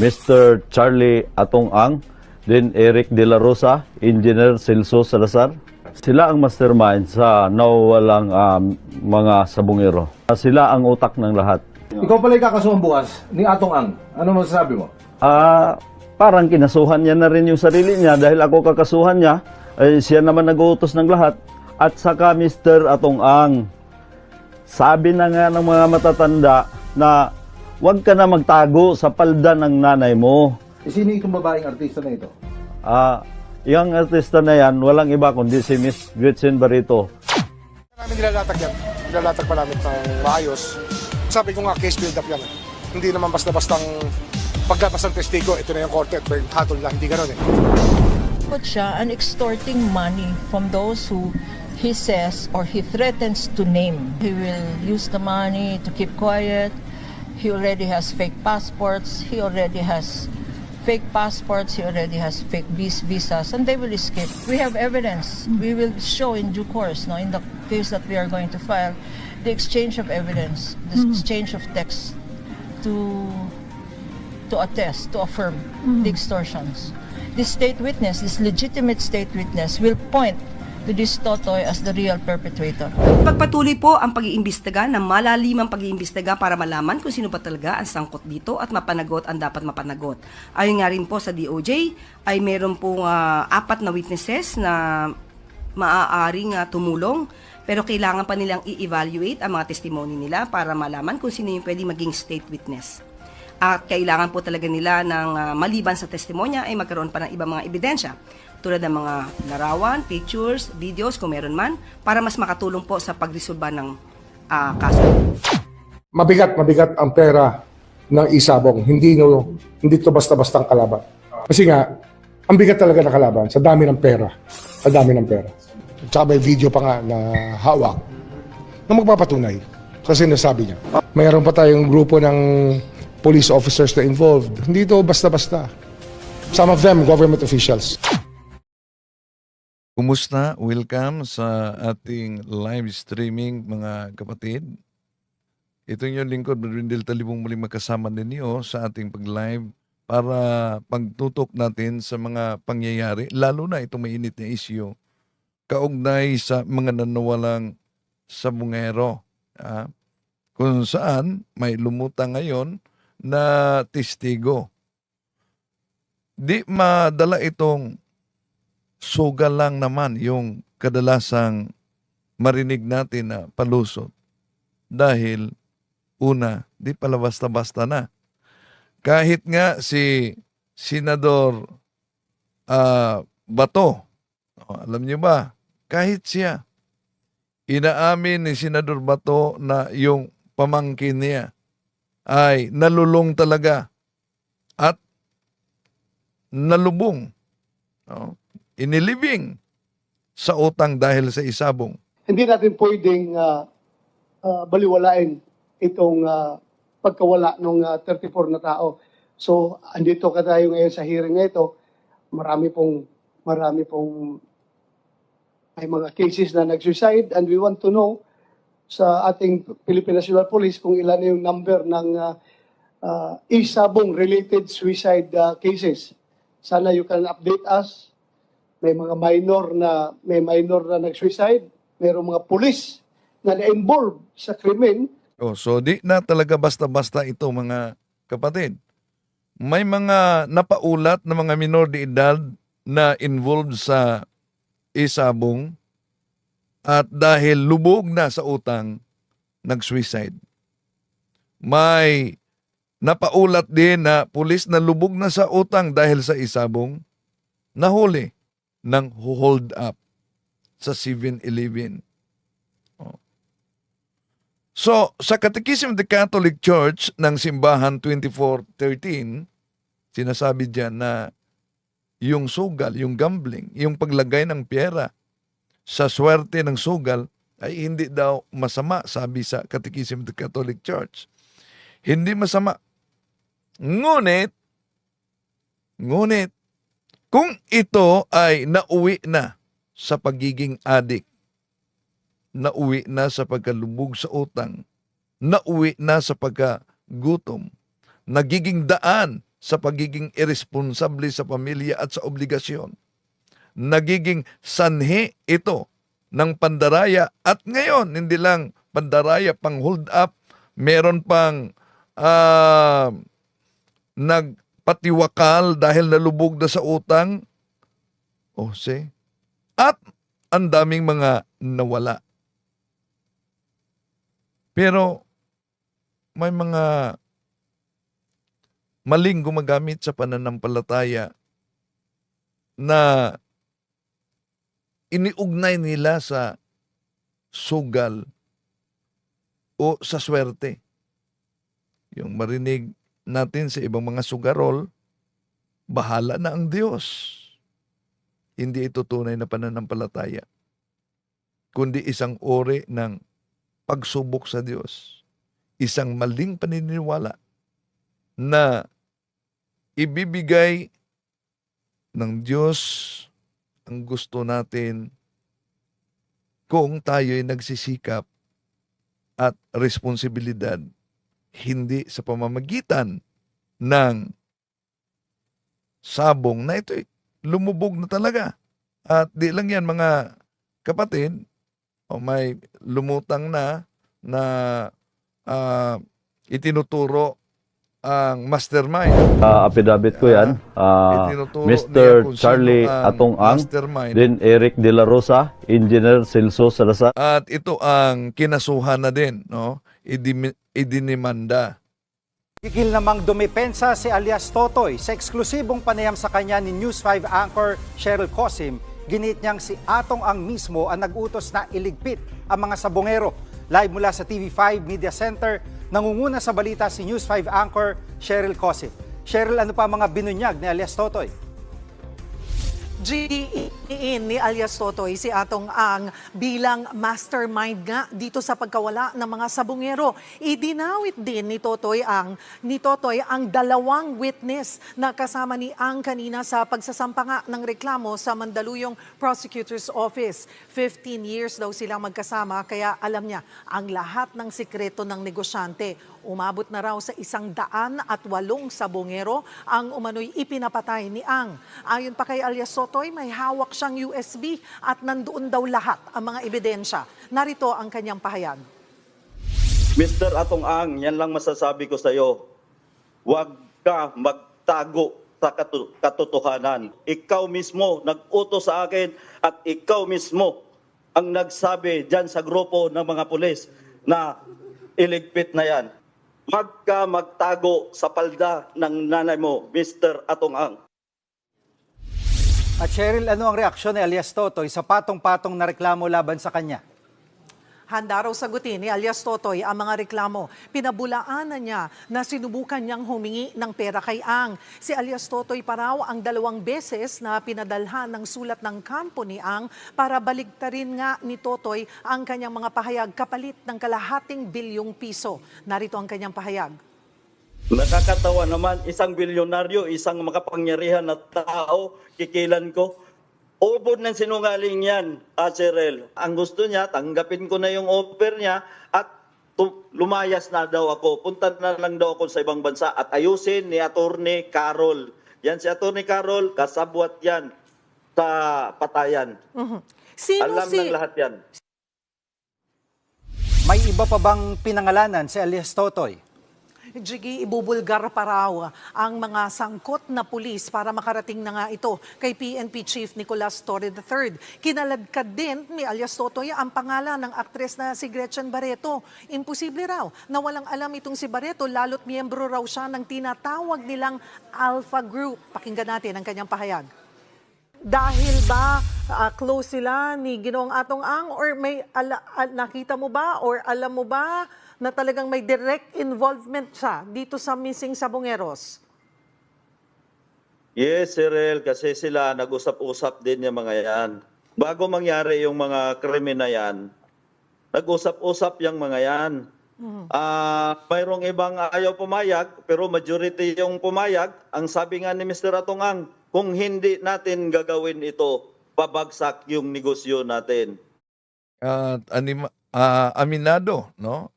Mr. Charlie Atong Ang, then Eric De La Rosa, Engineer Celso Salazar. Sila ang mastermind sa nawawalang mga sabungero. Sila ang utak ng lahat. Ikaw pala ikakasuhan bukas ni Atong Ang. Ano masasabi mo? Parang kinasuhan niya na rin yung sarili niya dahil ako kakasuhan niya, ay siya naman nag-uutos ng lahat. At saka Mr. Atong Ang, sabi na nga ng mga matatanda na huwag ka na magtago sa palda ng nanay mo. Sino itong babaeng artista na ito? Yung artista na yan, walang iba kundi si Miss Gretchen Barreto. Namin nilalatag yan. Nilalatag pa namin ng maayos. Sabi ko nga, case build-up yan. Hindi naman basta-bastang pagkapas ng testigo, ito na yung korte at hatol lang. Hindi gano'n eh. Put siya and extorting money from those who he says or he threatens to name. He will use the money to keep quiet. He already has fake passports. He already has fake visas, and they will escape. We have evidence. We will show in due course, no, in the case that we are going to file, the exchange of evidence, the exchange of text to attest, to affirm the extortions. This state witness, this legitimate state witness, will point to this Totoy as the real perpetrator. Pagpatuloy po ang pag-iimbestiga ng malalimang pag-iimbestiga para malaman kung sino pa talaga ang sangkot dito at mapanagot ang dapat mapanagot. Ayon nga rin po sa DOJ ay meron pong 4 na witnesses na maaaring tumulong, pero kailangan pa nilang i-evaluate ang mga testimony nila para malaman kung sino yung pwede maging state witness. At kailangan po talaga nila ng maliban sa testimonya ay magkaroon pa ng ibang mga ebidensya tulad ng mga larawan, pictures, videos kung meron man para mas makatulong po sa pagresolba ng kaso. Mabigat ang pera ng isabong. Hindi to basta-bastang kalaban. Kasi nga, ang bigat talaga na kalaban sa dami ng pera. Sa dami ng pera. Tsaka may video pa nga na hawak na magpapatunay sa sinasabi niya. Mayroon pa tayong grupo ng police officers na involved. Hindi to basta-basta. Some of them, government officials. Kumusta? Welcome sa ating live streaming mga kapatid. Ito yung lingkod, Brindel Talibong muling magkasama ninyo sa ating pag-live para pagtutok natin sa mga pangyayari, lalo na itong mainit na isyu, kaugnay sa mga nanawalang sabungero. Kung saan may lumutang ngayon na testigo. Di madala itong sugal lang naman yung kadalasang marinig natin na palusot. Dahil, una, di pala basta-basta na. Kahit nga si Senador Bato, alam niyo ba, kahit siya, inaamin ni Senador Bato na yung pamangkin niya ay nalulong talaga at nalubong. Inilibing sa utang dahil sa isabong. Hindi natin pwedeng baliwalain itong pagkawala ng 34 na tao. So, andito ka tayo ngayon sa hearing na ito. Marami pong may mga cases na nag-suicide, and we want to know sa ating Philippine National Police kung ilan na yung number ng isabong related suicide cases. Sana you can update us. May mga minor na nag-suicide, mayroong mga pulis na na-involved sa krimen. So di na talaga basta-basta ito mga kapatid. May mga napaulat na mga minor de edad na involved sa isabong at dahil lubog na sa utang, nag-suicide. May napaulat din na pulis na lubog na sa utang dahil sa isabong, nahuli ng hold up sa 7-Eleven. So, sa Catechism of the Catholic Church ng Simbahan 2413, sinasabi diyan na yung sugal, yung gambling, yung paglagay ng pera sa swerte ng sugal ay hindi daw masama, sabi sa Catechism of the Catholic Church. Hindi masama. Ngunit, kung ito ay nauwi na sa pagiging adik, nauwi na sa pagkalubog sa utang, nauwi na sa pagkagutom, nagiging daan sa pagiging irresponsable sa pamilya at sa obligasyon. Nagiging sanhi ito ng pandaraya at ngayon hindi lang pandaraya, pang hold up, meron pang nagpatiwakal dahil nalubog na sa utang. At ang daming mga nawala. Pero may mga maling gumagamit sa pananampalataya na iniugnay nila sa sugal o sa swerte. Yung marinig natin sa ibang mga sugarol, bahala na ang Diyos. Hindi ito tunay na pananampalataya, kundi isang uri ng pagsubok sa Diyos. Isang maling paniniwala na ibibigay ng Diyos ang gusto natin kung tayo'y nagsisikap at responsibilidad, hindi sa pamamagitan ng sabong na ito'y lumubog na talaga. At di lang yan mga kapatid, may lumutang na itinuturo ang mastermind. Affidavit ko yan. Itinuturo niya Mr. kung Charlie sino ang Atong Ang, mastermind. then Eric De La Rosa, Engineer Celso Salazar. At ito ang kinasuhan na din, no? Idinimanda. Gigil namang dumepensa si alias Totoy sa eksklusibong panayam sa kanya ni News 5 anchor Cheryl Cosim. Ginit niyang si Atong Ang mismo ang nag-utos na iligpit ang mga sabongero. Live mula sa TV5 Media Center, nangunguna sa balita si News 5 anchor Cheryl Cosim. Cheryl, ano pa mga binunyag ni alias Totoy? Giniin ni alias Totoy si Atong Ang bilang mastermind nga dito sa pagkawala ng mga sabongero. Idinawit din ni Totoy ang dalawang witness na kasama ni Ang kanina sa pagsasampa nga ng reklamo sa Mandaluyong Prosecutor's Office. 15 years daw silang magkasama kaya alam niya ang lahat ng sikreto ng negosyante. Umabot na raw sa 108 sabongero ang umano'y ipinapatay ni Ang. Ayon pa kay alias Totoy, may hawak siyang USB at nandoon daw lahat ang mga ebidensya. Narito ang kanyang pahayag. Mr. Atong Ang, yan lang masasabi ko sa iyo. Huwag ka magtago sa katotohanan. Ikaw mismo nag-utos sa akin at ikaw mismo ang nagsabi dyan sa grupo ng mga pulis na iligpit na yan. Huwag ka magtago sa palda ng nanay mo, Mr. Atong Ang. At Cheryl, ano ang reaksyon ni alias Totoy sa patong-patong na reklamo laban sa kanya? Handa raw sagutin ni alias Totoy ang mga reklamo. Pinabulaanan niya na sinubukan niyang humingi ng pera kay Ang. Si alias Totoy pa raw ang 2 beses na pinadalhan ng sulat ng kampo ni Ang para baligtarin nga ni Totoy ang kanyang mga pahayag kapalit ng kalahating bilyong piso. Narito ang kanyang pahayag. Nakakatawa naman, isang bilyonaryo, isang makapangyarihan na tao, kikilan ko. Ubod ng sinungaling yan, Cheryl. Ang gusto niya, tanggapin ko na yung offer niya at lumayas na daw ako. Punta na lang daw ako sa ibang bansa at ayusin ni Attorney Carol. Yan si Attorney Carol, kasabwat yan sa patayan. Alam ng lahat yan. May iba pa bang pinangalanan si alias Totoy? Jiggy, ibubulgar pa raw ang mga sangkot na pulis para makarating na nga ito kay PNP Chief Nicolas Torre III. Kinaladkad din ni alias Totoy ang pangalan ng aktres na si Gretchen Barreto. Imposible raw na walang alam itong si Barreto lalo't miyembro raw siya ng tinatawag nilang Alpha Group. Pakinggan natin ang kanyang pahayag. Dahil ba close sila ni Ginoong Atong Ang or may nakita mo ba or alam mo ba na talagang may direct involvement siya dito sa missing sabongeros? Yes, Cheryl, kasi sila nag-usap-usap din yung mga yan. Bago mangyari yung mga krimen na yan, nag-usap-usap yung mga yan. Mayroong ibang ayaw pumayag, pero majority yung pumayag. Ang sabi nga ni Mr. Atong Ang, kung hindi natin gagawin ito, babagsak yung negosyo natin. At aminado, no?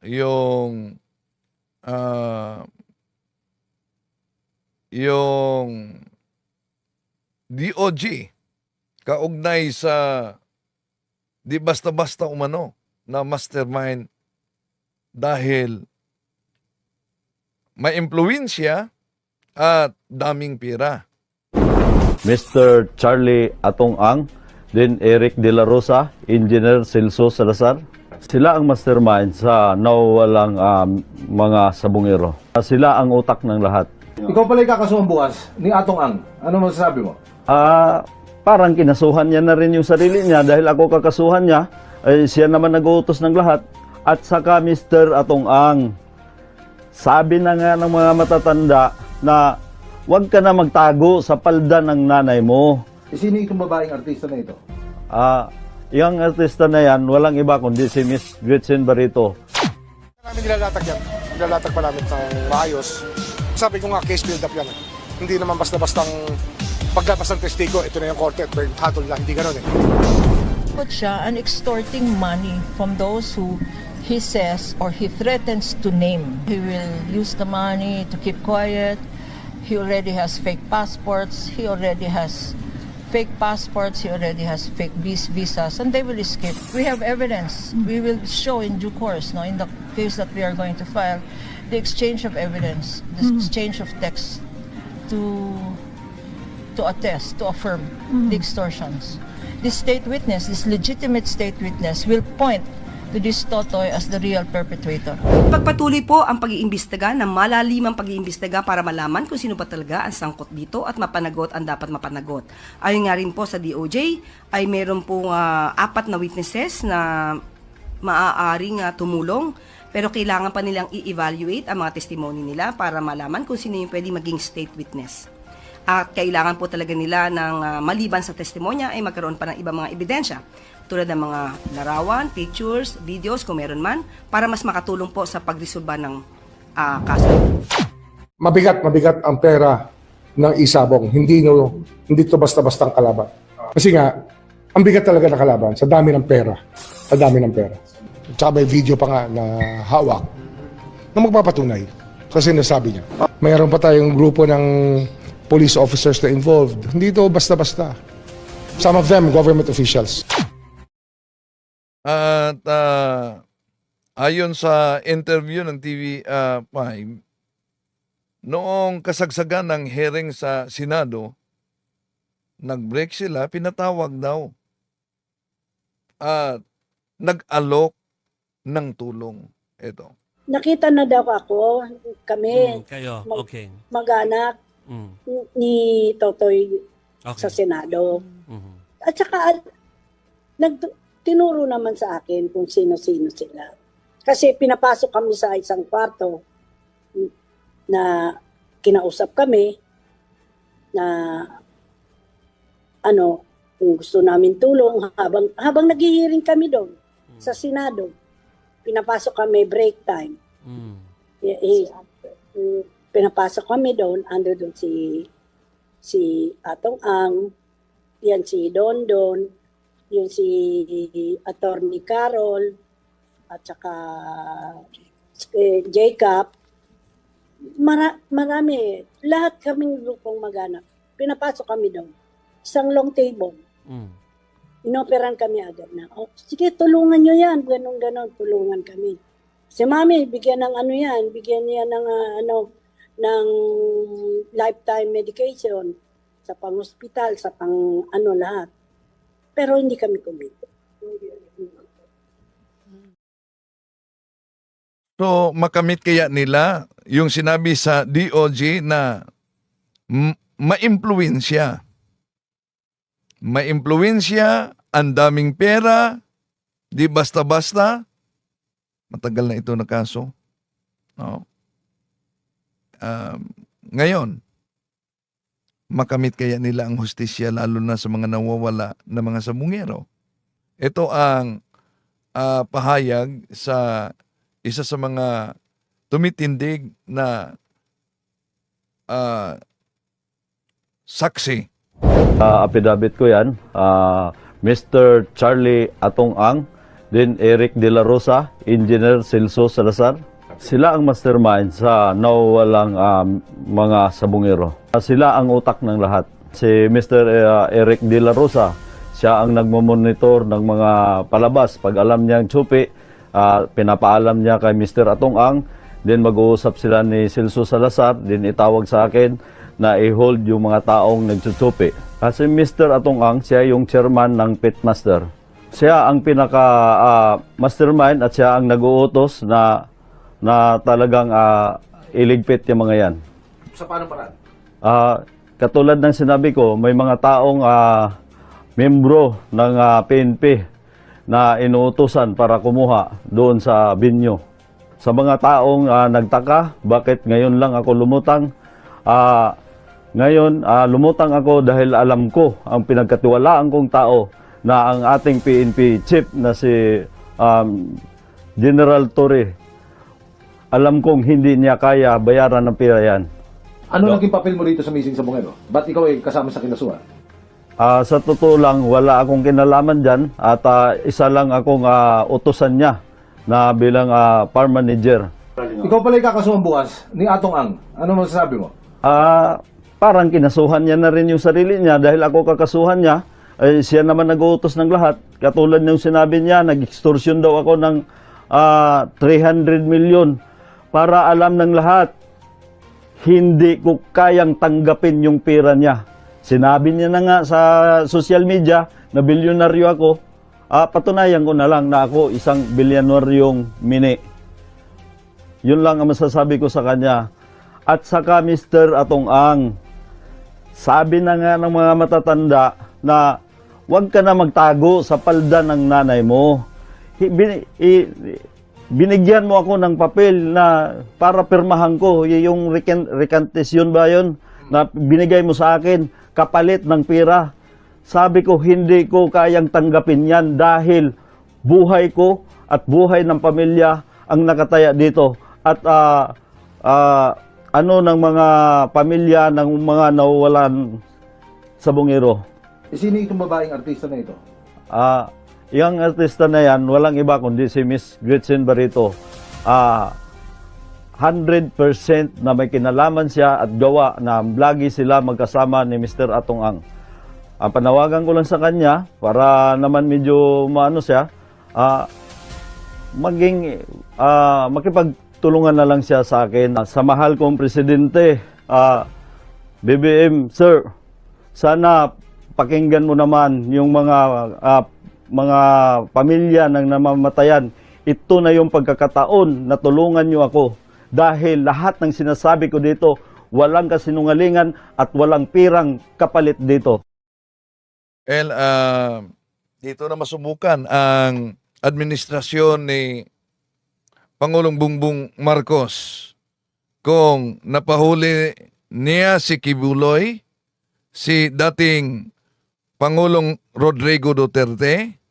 yung DOJ kaugnay sa di basta-basta umano na mastermind dahil may impluwensya at daming pera. Mr. Charlie Atong Ang, then Eric De La Rosa, Engineer Celso Salazar. Sila ang mastermind sa nawawalang mga sabungero. Sila ang utak ng lahat. Ikaw pala kakasuhan bukas ni Atong Ang. Ano masasabi mo? Parang kinasuhan niya na rin yung sarili niya dahil ako kakasuhan niya, siya naman nag-uutos ng lahat. At saka Mr. Atong Ang, sabi na nga ng mga matatanda na huwag ka na magtago sa palda ng nanay mo. Sino itong babaeng artista na ito? Yung artista na yan, walang iba kundi si Miss Gretchen Barreto. Namin nilalatag yan. Nilalatag pa namin ng maayos. Sabi ko nga, case build up yan. Hindi naman basta-bastang paglabas ng testigo, ito na yung korte, hatol lang, hindi ganun eh. Put siya and extorting money from those who he says or he threatens to name. He will use the money to keep quiet. He already has fake passports. He already has fake visas, and they will escape. We have evidence. We will show in due course, no, in the case that we are going to file, the exchange of evidence, the exchange of text to attest, to affirm the extortions. This state witness, this legitimate state witness, will point to this Totoy as the real perpetrator. Pagpatuloy po ang pag-iimbestiga ng malalimang pag-iimbestiga para malaman kung sino ba talaga ang sangkot dito at mapanagot ang dapat mapanagot. Ayon nga rin po sa DOJ ay meron pong 4 na witnesses na maaaring tumulong, pero kailangan pa nilang i-evaluate ang mga testimony nila para malaman kung sino yung pwede maging state witness. At kailangan po talaga nila ng maliban sa testimonya ay magkaroon pa ng ibang mga ebidensya tulad ng mga larawan, pictures, videos kung meron man para mas makatulong po sa pagresolba ng kaso. Mabigat ang pera ng isabong. Hindi to basta-bastang kalaban. Kasi nga, ang bigat talaga ng kalaban sa dami ng pera. Sa dami ng pera. Tsaka may video pa nga na hawak na magpapatunay sa sinasabi niya. Mayroon pa tayong grupo ng police officers na involved. Hindi to basta-basta. Some of them, government officials. At ayon sa interview ng TV5, noong kasagsagan ng hearing sa Senado, nag-break sila, pinatawag daw. At nag-alok ng tulong. Ito. Nakita na daw kami, Kayo, okay. mag-anak ni Totoy sa Senado. At saka, tinuro naman sa akin kung sino-sino sila. Kasi pinapasok kami sa isang kwarto na kinausap kami na kung gusto namin tulong habang naghihiring kami doon sa Senado. Pinapasok kami break time. Pinapasok kami doon, ando doon si Atong Ang, yan si Dondon, yung si Attorney Carol, at saka Jacob. Marami. Lahat kaming grupong mag-anak. Pinapasok kami doon. Isang long table. Inoperan kami agad na, sige, tulungan nyo yan. Ganon, tulungan kami. Si Mami, bigyan ng yan. Bigyan niya ng, ng lifetime medication sa pang-hospital, sa lahat. Pero hindi kami kumita. So, makamit kaya nila yung sinabi sa DOJ na maimpluwensya. Maimpluwensya, ang daming pera, di basta-basta. Matagal na ito na kaso. No? Ngayon, makamit kaya nila ang hustisya lalo na sa mga nawawala na mga sabungero. Ito ang pahayag sa isa sa mga tumitindig na saksi. Affidavit ko yan, Mr. Charlie Atong Ang, then Eric De La Rosa, Engineer Celso Salazar. Sila ang mastermind sa nawawalang mga sabungero. Sila ang utak ng lahat. Si Mr. Eric De La Rosa, siya ang nagmamonitor ng mga palabas. Pag alam niyang tsupi, pinapaalam niya kay Mr. Atong Ang. Then mag-uusap sila ni Celso Salazar. Then itawag sa akin na i-hold yung mga taong nagtutsupi. Si Mr. Atong Ang, siya yung chairman ng Pitmaster. Siya ang pinaka-mastermind at siya ang nag-uutos na talagang iligpit yung mga yan. Sa paano paraan? Katulad ng sinabi ko, may mga taong membro ng PNP na inuutosan para kumuha doon sa binyo. Sa mga taong nagtaka, bakit ngayon lang ako lumutang? Ngayon, lumutang ako dahil alam ko ang pinagkatiwalaan kong tao na ang ating PNP chief na si General Torre. Alam kong hindi niya kaya bayaran ng pera yan. Ano naging papel mo dito sa Missing Sabongero? Ba't ikaw ay kasama sa kinasuhan? Sa totoo lang, wala akong kinalaman dyan at isa lang akong utusan niya na bilang farm manager. Ikaw pala yung kakasuhan bukas ni Atong Ang. Ano masasabi mo? Parang kinasuhan niya na rin yung sarili niya dahil ako kakasuhan niya. Siya naman nag-uutos ng lahat. Katulad ng sinabi niya, nag-extortion daw ako ng 300 million. Para alam ng lahat, hindi ko kayang tanggapin yung pera niya. Sinabi niya na nga sa social media na bilyonaryo ako. Patunayan ko na lang na ako isang bilyonaryong mini. Yun lang ang masasabi ko sa kanya. At saka Mr. Atong Ang, sabi na nga ng mga matatanda na huwag ka na magtago sa palda ng nanay mo. Binigyan mo ako ng papel na para pirmahan ko, yung recantation ba yun, na binigay mo sa akin, kapalit ng pera. Sabi ko, hindi ko kayang tanggapin yan dahil buhay ko at buhay ng pamilya ang nakataya dito. At ng mga pamilya ng mga nawawalan sa bungero. Sino itong babaeng artista na ito? Yung artista na yan, walang iba kundi si Miss Gretchen Barreto. 100% na may kinalaman siya at gawa na lagi sila magkasama ni Mr. Atong Ang. Panawagan ko lang sa kanya para naman medyo maano siya, makipagtulungan na lang siya sa akin. Sa mahal kong presidente, BBM, sir, sana pakinggan mo naman yung mga pamilya ng namamatayan. Ito na yung pagkakataon na tulungan nyo ako. Dahil lahat ng sinasabi ko dito, walang kasinungalingan at walang pirang kapalit dito. Dito na masubukan ang administrasyon ni Pangulong Bongbong Marcos kung napahuli niya si Kibuloy, si dating Pangulong Rodrigo Duterte,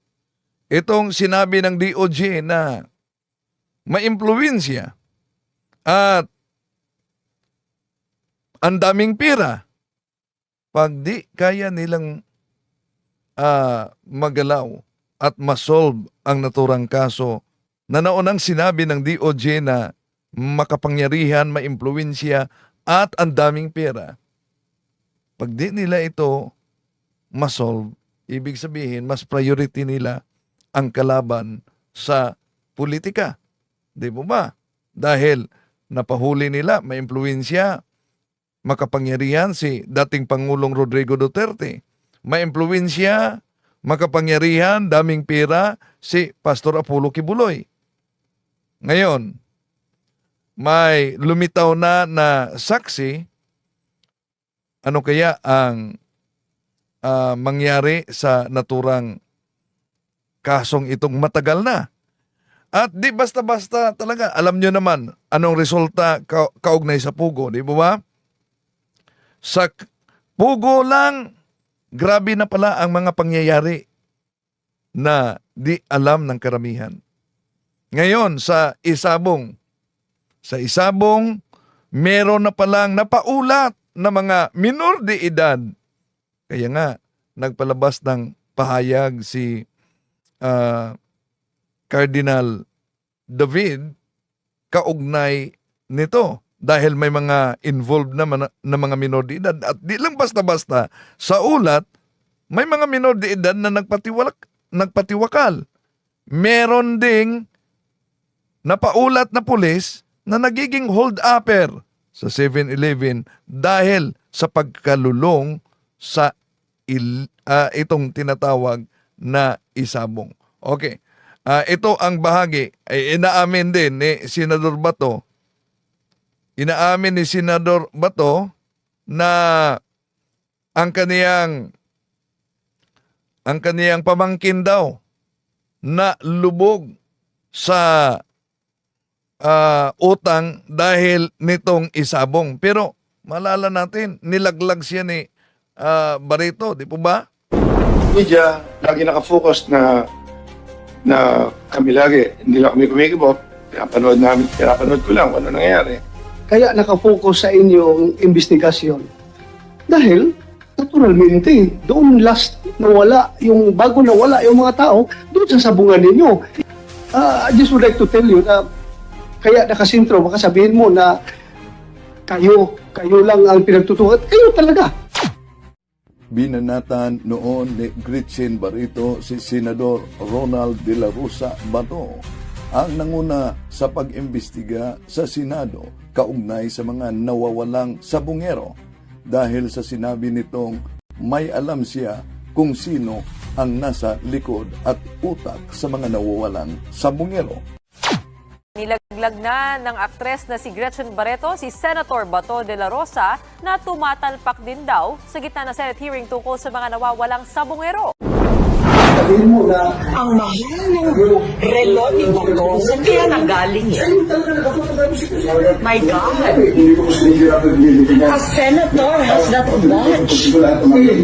itong sinabi ng DOJ na maimpluwensya at ang daming pera. Pag di kaya nilang magalaw at masolve ang naturang kaso na naunang sinabi ng DOJ na makapangyarihan, maimpluwensya at ang daming pera, pag di nila ito masolve, ibig sabihin, mas priority nila ang kalaban sa politika. Di mo ba? Dahil napahuli nila, may impluwensya, makapangyarihan si dating Pangulong Rodrigo Duterte. May impluwensya, makapangyarihan, daming pera si Pastor Apollo Kibuloy. Ngayon, may lumitaw na saksi, ano kaya ang mangyari sa naturang kasong itong matagal na. At di basta-basta talaga, alam nyo naman anong resulta kaugnay sa Pugo, di ba? Sa Pugo lang, grabe na pala ang mga pangyayari na di alam ng karamihan. Ngayon, sa Isabong, meron na palang napaulat na mga minor de edad. Kaya nga, nagpalabas ng pahayag si Cardinal David kaugnay nito dahil may mga involved na mga minor de edad at di lang basta-basta sa ulat may mga minor de edad na nagpatiwakal. Meron ding napaulat na pulis na nagiging hold-upper sa 7-Eleven dahil sa pagkalulong sa itong tinatawag na isabong. Okay. Ito ang bahagi ay inaamin din ni Senador Bato. Inaamin ni Senador Bato na ang kaniyang pamangkin daw na lubog sa utang dahil nitong isabong. Pero malala natin, nilaglag siya ni Barreto, di po ba? Media, lagi nakafocus na kami lagi. Hindi lang kami kumikibot. Pinapanood ko lang kung ano nangyayari. Kaya nakafocus sa inyong investigasyon. Dahil, naturalmente, doon last nawala, bago nawala yung mga tao, doon sa sabungan ninyo. I just would like to tell you na kaya nakasintro, baka sabihin mo na kayo lang ang pinagtutukan. Kayo talaga. Binanatan noon ni Gretchen Barreto si Senador Ronald De La Rosa Bato ang nanguna sa pag-imbestiga sa Senado kaugnay sa mga nawawalang sabungero dahil sa sinabi nitong may alam siya kung sino ang nasa likod at utak sa mga nawawalang sabungero. Nilaglag na ng aktres na si Gretchen Barreto si Senator Bato de la Rosa na tumatalpak din daw sa gitna ng Senate hearing tungkol sa mga nawawalang sabungero. Sabihin mo na Ang mahal ng relo ni Bato, saan kaya nanggaling yan? My God! A senator has that watch.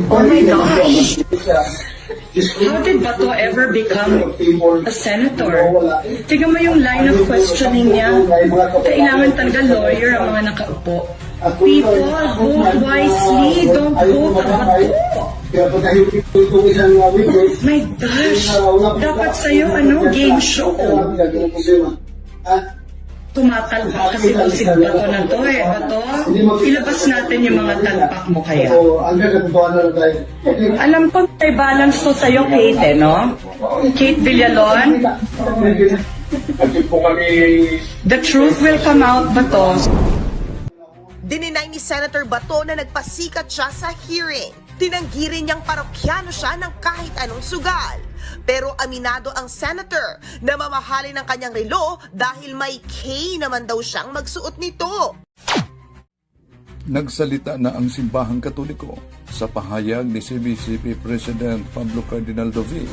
Oh my gosh! How did Bato ever become a senator? Tingnan mo yung line of questioning niya. Kailangan talaga lawyer ang mga nakaupo. People, vote wisely. Don't vote Bato. My gosh! Dapat sa'yo, game show. Tumatalpak kasi kung si Bato na to Bato, ilabas natin yung mga talpak mo kaya. Alam ko may balance to sa'yo, Kate, no? Kate Villalon. The truth will come out, Bato. Dininay ni Senator Bato na nagpasikat siya sa hearing. Tinanggi rin niyang parokyano siya ng kahit anong sugal. Pero aminado ang senator na mamahalin ng kanyang relo dahil may K naman daw siyang magsuot nito. Nagsalita na ang Simbahang Katoliko sa pahayag ni CBCP President Pablo Cardinal David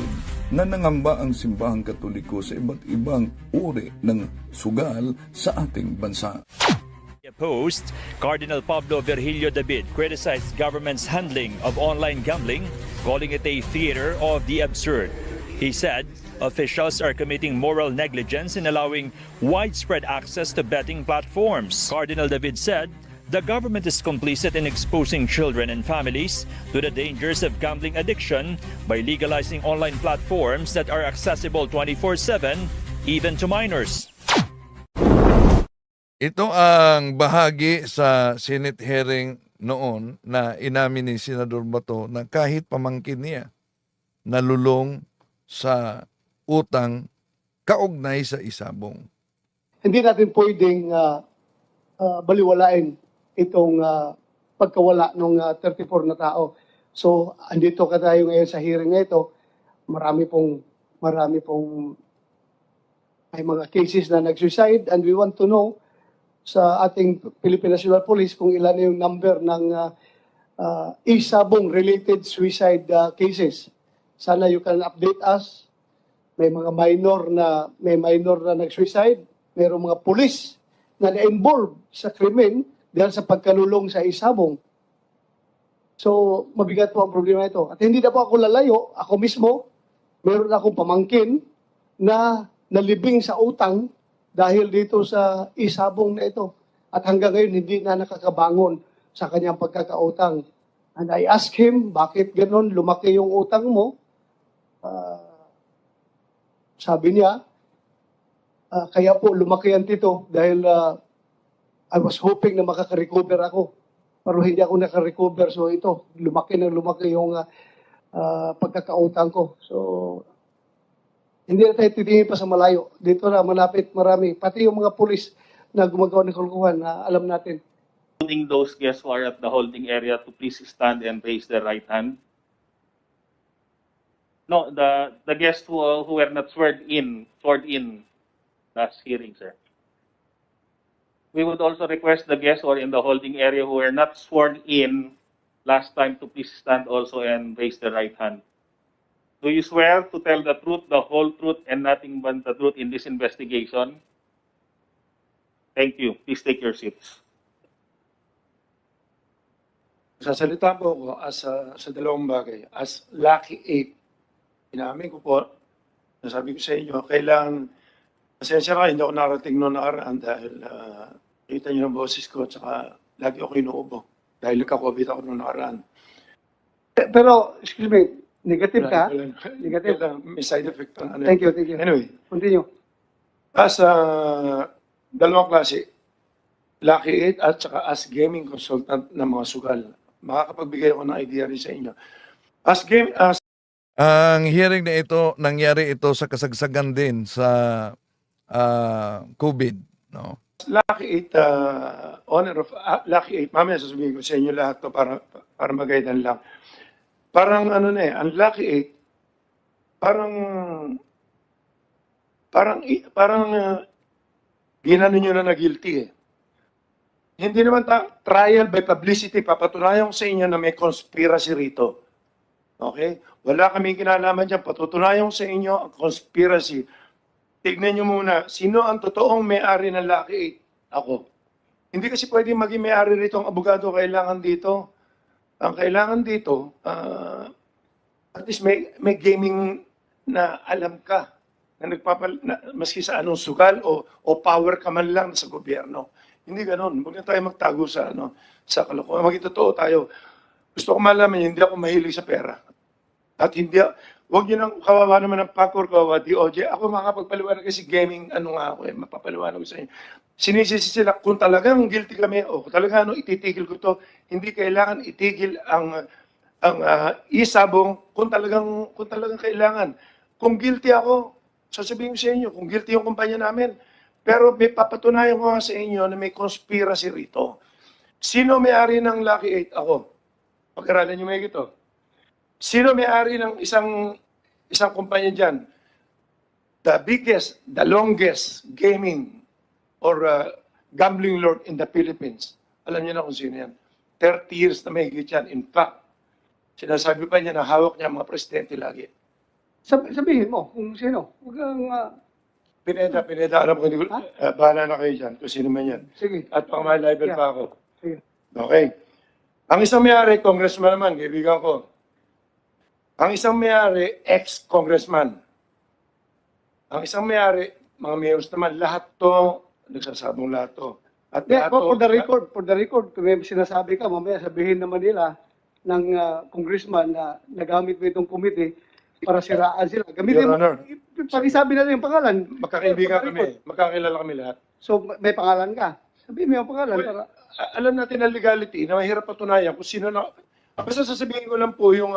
na nangamba ang Simbahang Katoliko sa iba't ibang uri ng sugal sa ating bansa. Post, Cardinal Pablo Virgilio David criticized government's handling of online gambling, calling it a theater of the absurd. He said officials are committing moral negligence in allowing widespread access to betting platforms. Cardinal David said the government is complicit in exposing children and families to the dangers of gambling addiction by legalizing online platforms that are accessible 24/7 even to minors. Ito ang bahagi sa Senate hearing noon na inamin ni Senador Bato na kahit pamangkin niya nalulong sa utang kaugnay sa isabong. hindi natin pwedeng baliwalain itong pagkawala ng 34 na tao. So, andito ka tayo ngayon sa hearing na ito. Marami pong may mga cases na nag-suicide and we want to know sa ating Philippine National Police kung ilan na yung number ng isabong related suicide cases. Sana you can update us. May mga minor na nag-suicide, mayroong mga police na na-involved sa krimen dahil sa pagkalulong sa isabong. So, mabigat po ang problema ito. At hindi na po ako lalayo, ako mismo, meron akong pamangkin na nalibing sa utang dahil dito sa isabong na ito. At hanggang ngayon, hindi na nakakabangon sa kanyang pagkakautang. And I asked him, bakit ganon lumaki yung utang mo? Sabi niya, Kaya po lumaki ang tito dahil I was hoping na makaka-recover ako. Pero hindi ako naka-recover. So ito, lumaki yung pagkakautang ko. So hindi na tayo titingin pa sa malayo. Dito na, malapit, marami. Pati yung mga pulis na gumagawa ng kalokohan na alam natin. Those guests who are at the holding area to please stand and raise their right hand. No, the guests who were not sworn in last hearing, sir. We would also request the guests who are in the holding area who were not sworn in last time to please stand also and raise their right hand. Do you swear to tell the truth, the whole truth, and nothing but the truth in this investigation? Thank you. Please take your seats. Sasalita po ako sa dalawang bagay. As Lucky 8, inamin ko po, nasabi ko sa inyo, kailangan, pasensya na, hindi ako narating noong nakaraan dahil kita niyo ng boses ko at saka lagi ako inuubo dahil nagka-COVID ako noong nakaraan. Pero, excuse me, negative ka? Negative. May side effect. Thank you. Anyway. Continue. As dalawang klase, Lucky 8 at saka as gaming consultant ng mga sugal. Makakapagbigay ako ng idea rin sa inyo. Ang hearing na ito, nangyari ito sa kasagsagan din sa COVID. No? Lucky 8, honor of Lucky 8, mamaya sasabihin ko sa inyo lahat to para magaydan lang. Parang ano na ang Lucky 8, parang ginano nyo na guilty eh. Hindi naman trial by publicity, papatunayan ko sa inyo na may conspiracy rito. Okay? Wala kaming kinalaman dyan, patutunayan ko sa inyo ang conspiracy. Tignan nyo muna, sino ang totoong may-ari ng Lucky 8? Ako. Hindi kasi pwede maging may-ari rito ang abogado kailangan dito. Ang kailangan dito, at least may gaming na alam ka, na maski sa anong sugal o power ka man lang sa gobyerno. Hindi ganoon. Huwag na tayo magtago sa kalokohan. Maging totoo tayo. Gusto ko malaman hindi ako mahilig sa pera. At huwag nyo nang kawawa naman ng PACOR, kawawa DOJ. Ako makapagpaliwanag kasi gaming, mapapaliwanag ko sa inyo. Sinisisi sila, kung talagang guilty kami, kung talagang ititigil ko to, hindi kailangan itigil ang isabong kung talagang kailangan. Kung guilty ako, sasabihin ko sa inyo, kung guilty yung kumpanya namin, pero may papatunayan ko nga sa inyo na may conspiracy rito. Sino may-ari ng Lucky 8? Ako. Pag-aralan nyo may ito. Sino may-ari ng isang kumpanya dyan? The biggest, the longest gaming or gambling lord in the Philippines. Alam niyo na kung sino yan. 30 years na may higit yan. In fact, sinasabi pa niya na hawak niya mga presidente lagi. Sabihin mo kung sino. Huwag kang... Pineda, alam ko, bahala na kayo dyan, kung sino man yan. Sige. At pang ma-live pa ako. Sige. Okay. Ang isang may-ari, congressman naman, kaibigan ko. Ang isang may-ari, ex-congressman. Ang isang may-ari, mga mayors naman, lahat to, nagsasabong lahat to. At Yeah, for the record, kung may sinasabi ka, mamaya sabihin naman nila ng congressman na nagamit mo itong committee para siraan sila. Gamitin Your Honor. Pakisabi natin yung pangalan. Magkakaibigan kami, magkakilala kami lahat. So, may pangalan ka. Sabihin mo yung pangalan. Well, alam natin ang legality na mahirap patunayan kung sino na... Basta sasabihin ko lang po yung...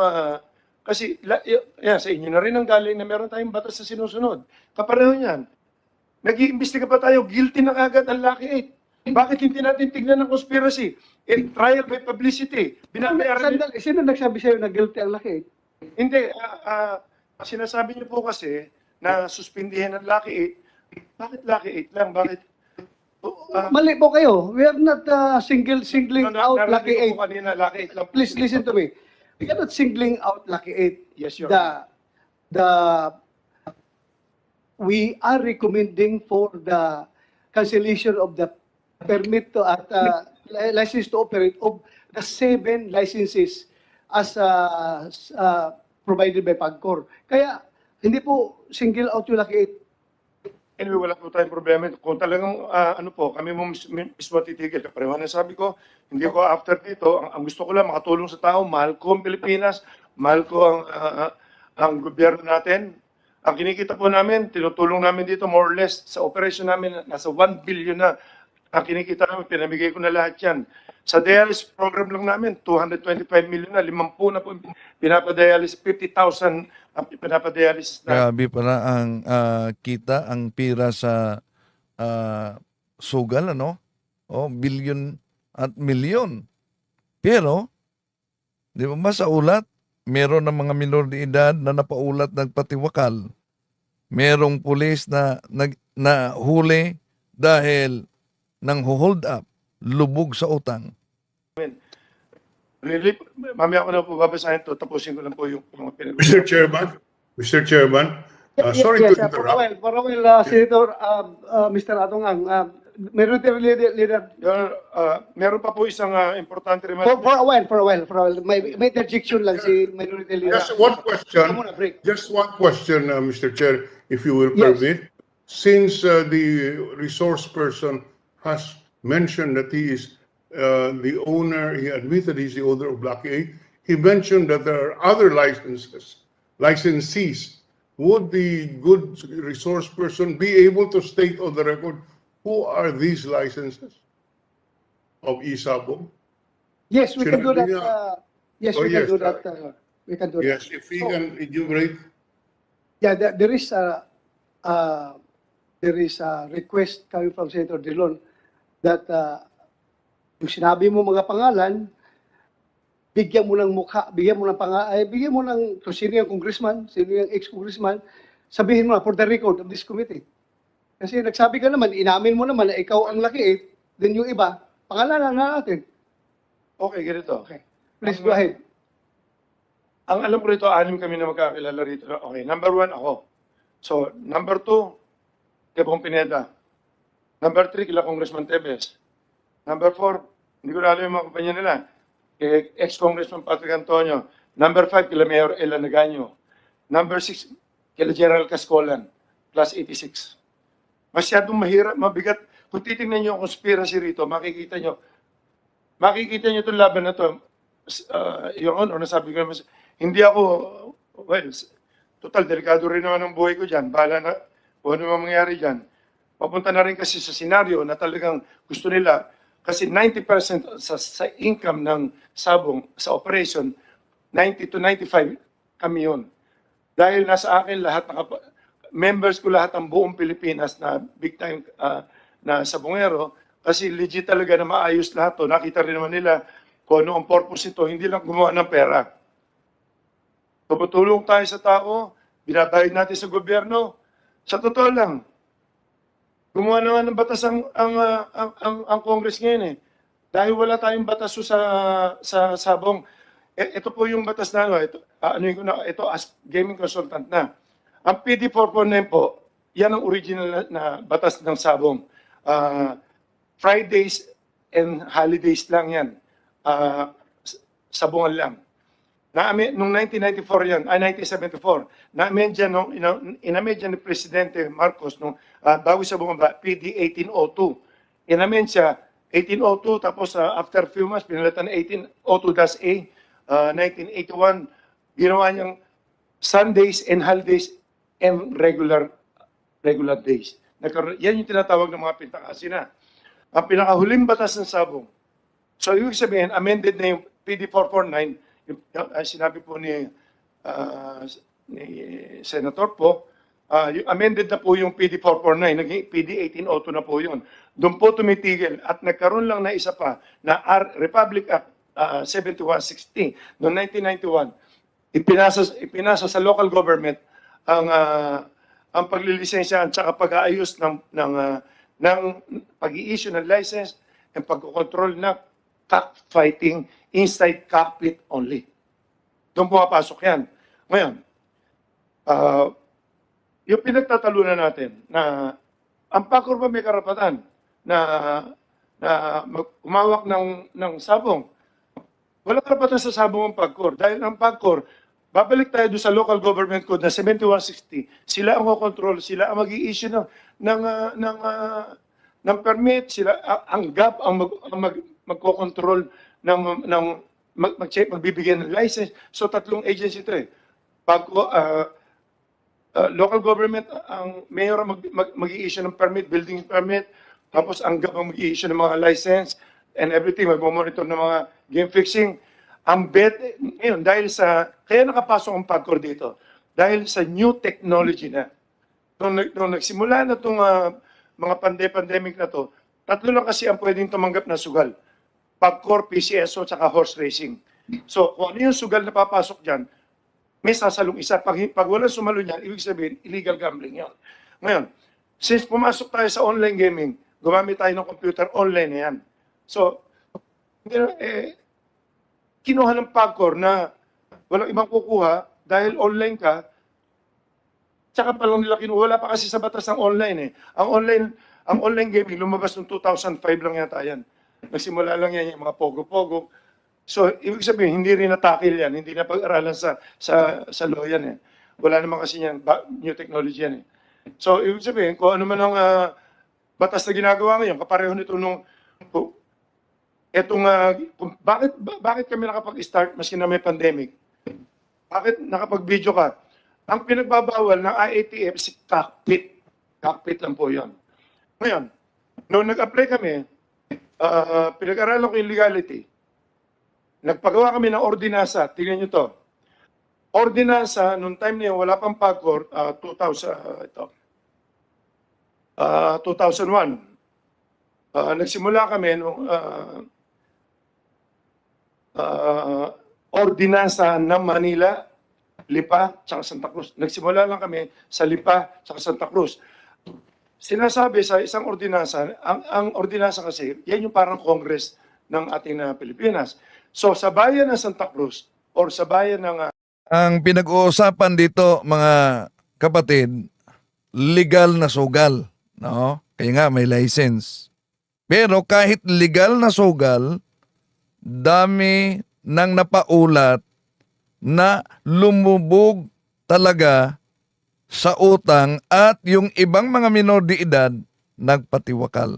kasi sa inyo na rin ang galing na meron tayong batas sa sinusunod. Kapareho niyan. Nag-iimbestiga pa tayo, guilty na kagad ang Lucky 8. Bakit hindi natin tignan ng conspiracy? Trial by publicity. Sino nagsabi sa'yo na guilty ang Lucky 8? Hindi. Sinasabi niyo po kasi na suspindihin ang Lucky 8. Bakit Lucky 8 lang? Bakit? Mali po kayo. We are not singling out Lucky 8. Kanina, Lucky 8 lang. Please listen to me. We are not singling out Lucky 8. Yes, Your we are recommending for the cancellation of the permit to license to operate of the 7 licenses as provided by PAGCOR. Kaya hindi po single out yung Lucky 8. Anyway, wala po tayong problema. Kung talagang, kami mo mismo titigil. Kapareho na sabi ko, hindi ko after dito, ang gusto ko lang makatulong sa tao, mahal ko ang Pilipinas, mahal ko ang gobyerno natin, Ang kinikita po namin, tinutulong namin dito more or less sa operation namin, nasa 1 billion na ang kinikita namin, pinamigay ko na lahat yan. Sa dialysis program lang namin, 225 million na, 50 na po pinapadialysis, 50,000 ang pinapadialysis na. Grabe pala ang kita, ang pira sa sugal, ano? Bilyon at milyon. Pero, di ba sa ulat, meron ng mga minor de edad na napaulat nagpatiwakal. Merong pulis na huli dahil nang hold up, lubog sa utang. Really, mamaya ko na po babasahin to, tapusin ko lang po yung mga pinag- Mr. Chairman, sorry to interrupt. For a while, Senator, Mr. Atong Ang, Minority Leader. Meron pa po isang importante remark. For a while. May interjection lang si Minority Leader. Just one question, Mr. Chair, if you will permit. Since the resource person has mentioned that he is the owner, he admitted he's the owner of Block A, he mentioned that there are other licensees. Would the good resource person be able to state on the record who are these licenses of Isabong? Yes, we can do that. Yes, Oh, we can yes, do that. We can do that. Yes, if he can enumerate. Yeah, there is a request coming from Senator Drilon that kung sinabi mo mga pangalan, bigyan mo ng mukha, bigyan mo ng kung sino yung congressman, sino yung ex-congressman, sabihin mo na for the record of this committee. Kasi nagsabi ka naman, inamin mo naman na ikaw ang laki then yung iba, pangalanan na natin. Okay, ganito. Okay. Please go ahead. Ang alam ko rito, 6 kami na magkakilala rito. Okay, number 1 ako. So, number 2, kay Bong Pineda. Number 3, kila Congressman Tebes. Number 4, hindi ko na alam yung mga kumpanya nila. Kay ex-Congressman Patrick Antonio. Number 5, kila Mayor Ella Nagaño. Number 6, kila General Cascolan, plus 86. Masyadong mahirap, mabigat. Kung titingnan nyo ang conspiracy rito, makikita nyo itong laban na to. Your Honor, nasabi ko naman, hindi ako, well, total, delikado rin naman ang buhay ko dyan. Bahala na kung ano mangyayari dyan. Papunta na rin kasi sa senaryo na talagang gusto nila, kasi 90% sa income ng Sabong, sa operation, 90 to 95 kami yun. Dahil nasa akin lahat, members ko lahat ang buong Pilipinas na big time na sabongero, kasi legit talaga na maayos lahat to. Nakita rin naman nila kung ano ang purpose ito, hindi lang gumawa ng pera. Tumutulong tayo sa tao, binabayad natin sa gobyerno. Sa totoo lang, gumawa naman ng batas ang Congress ngayon eh. Dahil wala tayong batas sa Sabong. Ito po yung batas na ito as gaming consultant na. Ang PD 449 po, yan ang original na batas ng Sabong. Fridays and holidays lang yan. Sabongan lang. Noong 1994 yan, 1974, inamend yan ni Presidente Marcos bago sa bumaba, PD 1802. Inamend siya 1802, tapos after few months, pinalitan na 1802-A, 1981, ginawa niyang Sundays and holidays and regular days. Yan yung tinatawag ng mga pintakasina. Ang pinakahuling batas ng Sabong. So, ibig sabihin, amended na yung PD 449, yung sinabi po ni Senator po, amended na po yung PD 449, naging PD 1802 na po yun. Doon po tumitigil at nagkaroon lang na isa pa na Republic Act 7160 noong 1991. Ipinasa sa local government ang paglilisensya at saka pag-aayos ng pag-i-issue ng license and pagkocontrol ng cockfighting inside cockpit only. Doon pumapasok yan. Ngayon, yung pinagtatalunan natin na ang PAGCOR ba may karapatan na umawak ng sabong? Wala karapatan sa sabong ang PAGCOR. Dahil ang PAGCOR, babalik tayo doon sa local government code na 7160, sila ang control, sila ang mag-i-issue ng permit, sila ang GAP ang magko-control magbibigyan ng license. So tatlong agency ito eh. local government, ang mayor ang mag-i-issue ng permit, building permit, tapos ang GAP ang mag-i-issue ng mga license and everything, mag-monitor ng mga game fixing. Ang bet, ngayon, kaya nakapasok ang PAGCOR dito, dahil sa new technology na. Nung nagsimula na itong mga pandemic na to, tatlo lang kasi ang pwedeng tumanggap na sugal. PAGCOR, PCSO, tsaka horse racing. So, kung ano yung sugal na papasok dyan, may sasalong isa. Pag walang sumalo niyan, ibig sabihin, illegal gambling yun. Ngayon, since pumasok tayo sa online gaming, gumamit tayo ng computer, online na yan. So, kinuha ng PAGCOR na walang ibang kukuha dahil online ka, tsaka pa lang nila kinuha. Wala pa kasi sa batas ng online eh. Ang online gaming, lumabas noong 2005 lang yata yan. Nagsimula lang yan yung mga pogo-pogo. So, ibig sabihin, hindi rin natakil yan, hindi na pag-aralan sa law yan eh. Wala naman kasi yan, new technology yan eh. So, ibig sabihin, kung ano man ang batas na ginagawa ngayon, kapareho nito nung, bakit kami nakapag-start maski na may pandemic? Bakit nakapag-video ka? Ang pinagbabawal ng IATF si cockpit. Cockpit lang po yan. Ngayon, nung nag-apply kami, pinag-aralan ko yung legality. Nagpagawa kami ng ordinansa. Tingnan nyo to. Ordinansa, nung time na yun, wala pang PAGCOR, 2001. Nagsimula kami nung ordinansa ng Manila, Lipa, tsaka Santa Cruz. Nagsimula lang kami sa Lipa, tsaka Santa Cruz. Sinasabi sa isang ordinansa, ang ordinansa kasi, yan yung parang Congress ng ating Pilipinas. So sa bayan ng Santa Cruz or sa bayan ng... Ang pinag-uusapan dito, mga kapatid, legal na sugal. No? Kaya nga may license. Pero kahit legal na sugal, dami nang napaulat na lumubog talaga sa utang at yung ibang mga minor de edad nagpatiwakal.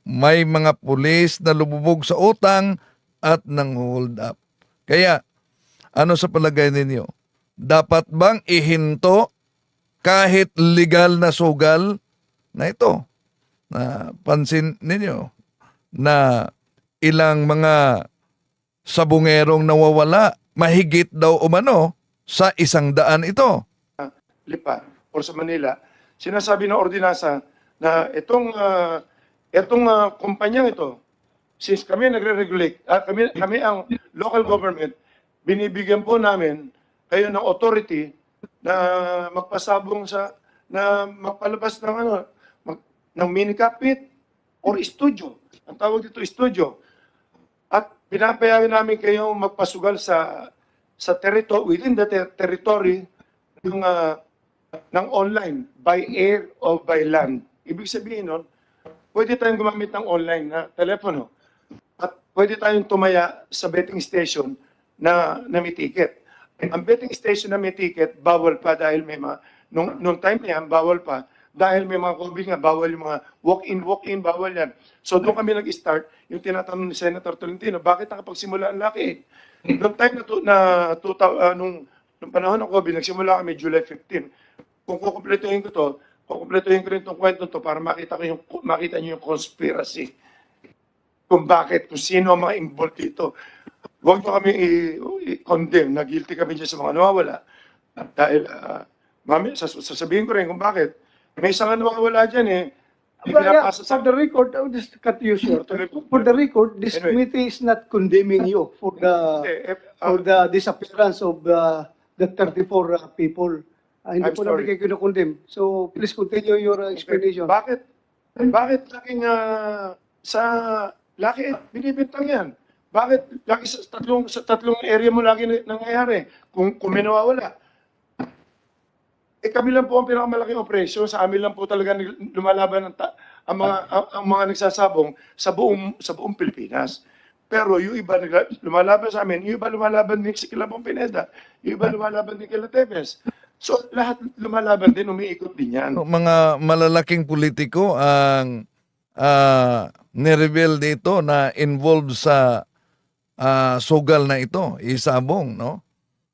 May mga pulis na lumubog sa utang at nang hold up. Kaya, ano sa palagay ninyo? Dapat bang ihinto kahit legal na sugal na ito? Na pansin ninyo na ilang mga sabungerong nawawala, mahigit daw umano sa 100 ito. Lipa or sa Manila, sinasabi ng ordinansa na itong kumpanyang ito, since kami nagre-regulate, kami ang local government, binibigyan po namin kayo ng authority na magpasabong na magpalabas ng ng mini cockpit or studio. Ang tawag dito studio. At pinapayagan namin kayong magpasugal sa territory, within the territory ng online, by air or by land. Ibig sabihin nun, pwede tayong gumamit ng online na telepono. At pwede tayong tumaya sa betting station na may ticket. Ang betting station na may ticket, bawal pa dahil may mga, nung time na yan, bawal pa. Dahil may mga COVID nga, bawal yung mga walk-in, bawal yan. So doon kami nag-start, yung tinatanong ni Senator Tolentino, bakit nakapagsimula ang laki? Noong time nung panahon ng COVID, nagsimula kami July 15. Kung kukumpletuhin ko rin itong kwento to para makita niyo yung conspiracy. Kung sino ang mga involved dito. Huwag nyo kami i-condemn na guilty kami dyan sa mga nawawala. Dahil, sasabihin ko rin kung bakit. May isang nawawala dyan eh. For the record, I'll just cut you short. For the record, this committee is not condemning you for the disappearance of the 34 people. Hindi po namin kayo kinukondem. So, please continue your explanation. Bakit laging binibintang yan? Bakit lagi sa tatlong area mo lagi nangyayari kung may nawawala? Kami lang po ang pinakamalaking operasyon. Sa amin lang po talaga lumalaban ang mga nagsasabong sa buong Pilipinas. Pero yung iba lumalaban sa amin, yung iba lumalaban din si Kilabong Pineda, yung iba lumalaban din kila Tevez. So lahat lumalaban din, umiikot din yan. Mga malalaking politiko ang nireveal dito na involved sa sugal na ito, isabong, no?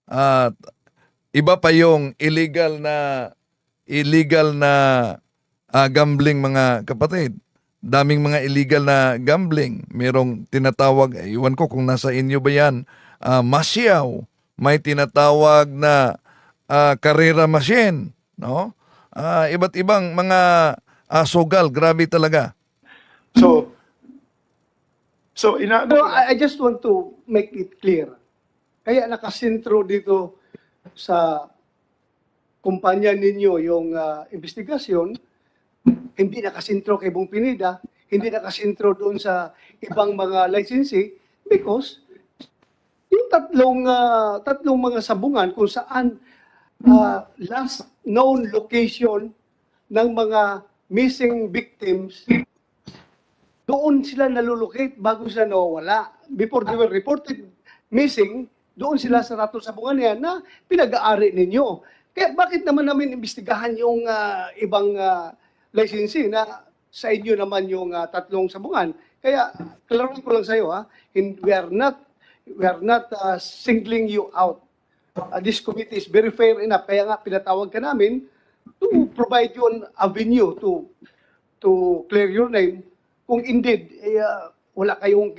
At Iba pa yung illegal na gambling, mga kapatid. Daming mga illegal na gambling. Merong tinatawag, iwan ko kung nasa inyo ba yan, masyaw. May tinatawag na karera machine, no? Iba't ibang mga sugal, grabe talaga. So I just want to make it clear. Kaya nakasentro dito sa kumpanya ninyo yung investigasyon, hindi nakasentro kay Bong Pineda, hindi nakasentro doon sa ibang mga licensee because yung tatlong mga sabungan kung saan last known location ng mga missing victims, doon sila nalulocate bago sila nawawala. Before they were reported missing, doon sila sa ratong sabungan yan na pinag-aari ninyo. Kaya bakit naman namin imbestigahan yung ibang licensee na sa inyo naman yung tatlong sabungan? Kaya klaruin ko lang sa iyo, we are not singling you out. This committee is very fair enough. Kaya nga pinatawag ka namin to provide you an avenue to clear your name. Kung indeed, wala kayong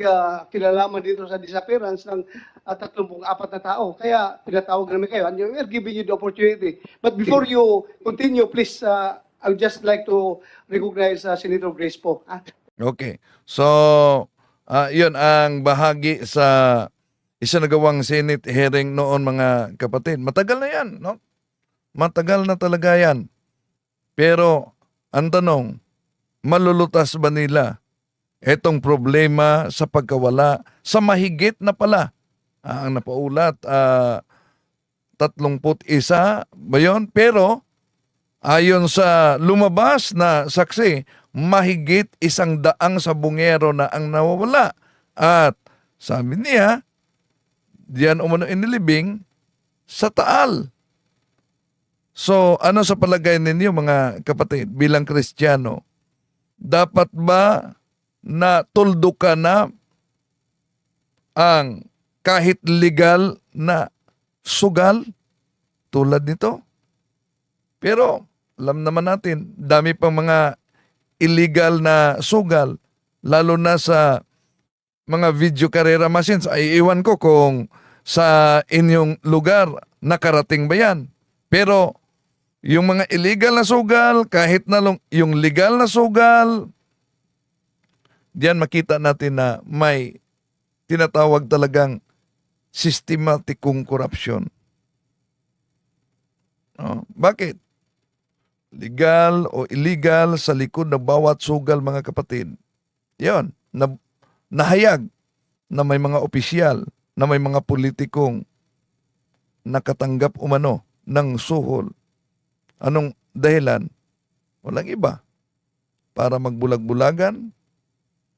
kilalaman dito sa disappearance ng 34 na tao. Kaya pinatawag namin kayo and we are giving you the opportunity. But before you continue, please, I would just like to recognize Senator Grace po. Okay. So, yun ang bahagi sa isinagawang Senate hearing noon, mga kapatid. Matagal na yan, no? Matagal na talaga yan. Pero, ang tanong, malulutas ba nila itong problema sa pagkawala sa mahigit na pala? Ang napaulat, 31 ba yun? Pero, ayon sa lumabas na saksi, mahigit 100 sabungero na ang nawawala. At sabi niya, diyan umano inilibing sa Taal. So, ano sa palagay ninyo, mga kapatid, bilang Kristiyano? Dapat ba na tuldukan na ang kahit legal na sugal tulad nito? Pero, alam naman natin, dami pang mga illegal na sugal, lalo na sa mga video karera machines. Ay, iwan ko kung sa inyong lugar nakarating ba yan. Pero, yung mga illegal na sugal, kahit na yung legal na sugal, diyan makita natin na may tinatawag talagang systematikong korupsyon. Bakit? Legal o illegal sa likod na bawat sugal, mga kapatid. Yan, nahayag na may mga opisyal, na may mga politikong nakatanggap umano ng suhol. Anong dahilan? Walang iba. Para magbulag-bulagan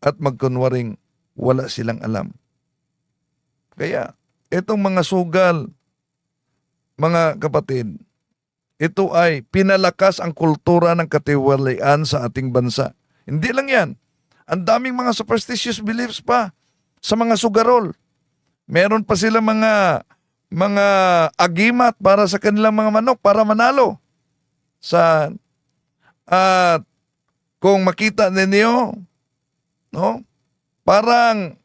at magkunwaring wala silang alam. Kaya, itong mga sugal, mga kapatid, ito ay pinalakas ang kultura ng katiwalian sa ating bansa. Hindi lang yan. Ang daming mga superstitious beliefs pa sa mga sugarol. Meron pa sila mga agimat para sa kanilang mga manok para manalo. At kung makita ninyo, no? Parang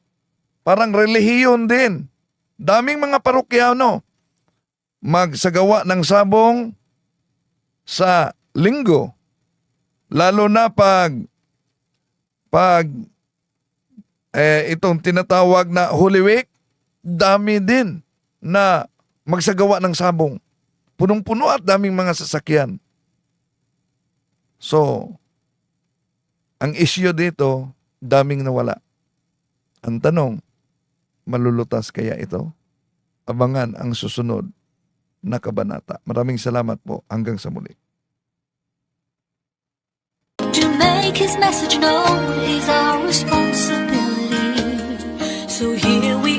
relihiyon din. Daming mga parokyano magsagawa ng sabong sa linggo. Lalo na pag itong tinatawag na Holy Week, dami din na magsagawa ng sabong. Punong-puno at daming mga sasakyan. So, ang issue dito, daming nawala. Ang tanong, malulutas kaya ito? Abangan ang susunod na kabanata. Maraming salamat po. Hanggang sa muli. To make his message known is our responsibility. So here we